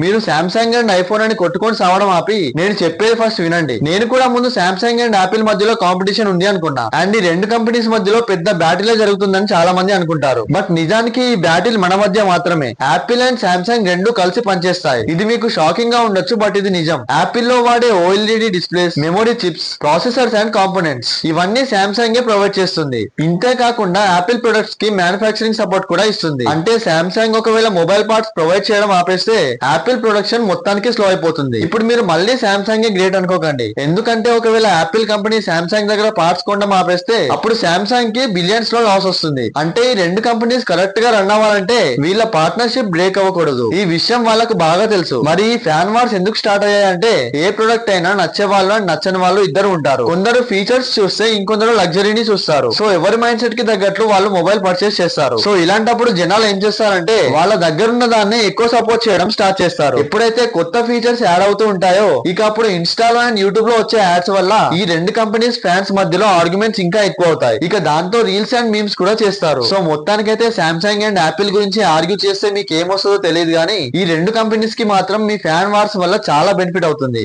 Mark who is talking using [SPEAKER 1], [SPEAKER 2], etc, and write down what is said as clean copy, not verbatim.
[SPEAKER 1] మీరు Samsung and iPhone అని కొట్టుకొని సావడం ఆపి నేను చెప్పేది ఫస్ట్ వినండి. నేను కూడా ముందు శాంసంగ్ అండ్ యాపిల్ మధ్యలో కాంపిటీషన్ ఉంది అనుకున్నా. అండ్ ఈ రెండు కంపెనీస్ మధ్యలో పెద్ద బ్యాటిలే జరుగుతుందని చాలా మంది అనుకుంటారు. బట్ నిజానికి ఈ బ్యాటిల్ మన మధ్య మాత్రమే. యాపిల్ అండ్ శాంసంగ్ రెండు కలిసి పనిచేస్తాయి. ఇది మీకు షాకింగ్ గా ఉండొచ్చు, బట్ ఇది నిజం. యాపిల్ లో వాడే OLED displays, memory chips, processors and components ఇవన్నీ శాంసంగ్ ప్రొవైడ్ చేస్తుంది. ఇంతే కాకుండా యాపిల్ ప్రొడక్ట్స్ కి మ్యానుఫాక్చరింగ్ సపోర్ట్ కూడా ఇస్తుంది. అంటే శాంసంగ్ ఒకవేళ మొబైల్ పార్ట్స్ ప్రొవైడ్ చేయడం ఆపేస్తే యాపిల్ ప్రొడక్షన్ మొత్తానికి స్లో అయిపోతుంది. ఇప్పుడు మీరు మళ్ళీ శాంసంగ్ గ్రేట్ అనుకోకండి. ఎందుకంటే ఒకవేళ యాపిల్ కంపెనీ శాంసంగ్ దగ్గర పార్ట్స్ కొనడం ఆపేస్తే అప్పుడు శాంసంగ్ కి బిలియన్స్ లో లాస్ వస్తుంది. అంటే ఈ రెండు కంపెనీస్ కరెక్ట్ గా రన్ అవ్వాలంటే వీళ్ళ పార్ట్నర్షిప్ బ్రేక్ అవ్వకూడదు. ఈ విషయం వాళ్ళకు బాగా తెలుసు. మరి ఈ ఫ్యాన్ వార్స్ ఎందుకు స్టార్ట్ అయ్యాయంటే ఏ ప్రొడక్ట్ అయినా నచ్చే వాళ్ళు అండ్ నచ్చని వాళ్ళు ఇద్దరు ఉంటారు. కొందరు ఫీచర్స్ చూస్తే ఇంకొందరు లగ్జరీని చూస్తారు. సో ఎవరి మైండ్ సెట్ కి తగ్గట్లు వాళ్ళు మొబైల్ పర్చేస్ చేస్తారు. సో ఇలాంటప్పుడు జనాలు ఏం చేస్తారంటే వాళ్ళ దగ్గర ఉన్న దాన్ని ఎక్కువ సపోర్ట్ చేయడం స్టార్ట్ చేస్తారు. ఎప్పుడైతే కొత్త ఫీచర్స్ యాడ్ అవుతూ ఉంటాయో ఇక అప్పుడు ఇన్స్టాలో అండ్ యూట్యూబ్ లో వచ్చే యాడ్స్ వల్ల ఈ రెండు కంపెనీస్ ఫ్యాన్స్ మధ్యలో ఆర్గ్యుమెంట్స్ ఇంకా ఎక్కువ అవుతాయి. ఇక దాంతో రీల్స్ అండ్ మీమ్స్ కూడా చేస్తారు. సో మొత్తానికైతే శాంసంగ్ అండ్ యాపిల్ గురించి ఆర్గ్యూ చేస్తే మీకు ఏమొస్తుందో తెలియదు కానీ ఈ రెండు కంపెనీస్ కి మాత్రం మీ ఫ్యాన్ వార్స్ వల్ల చాలా బెనిఫిట్ అవుతుంది.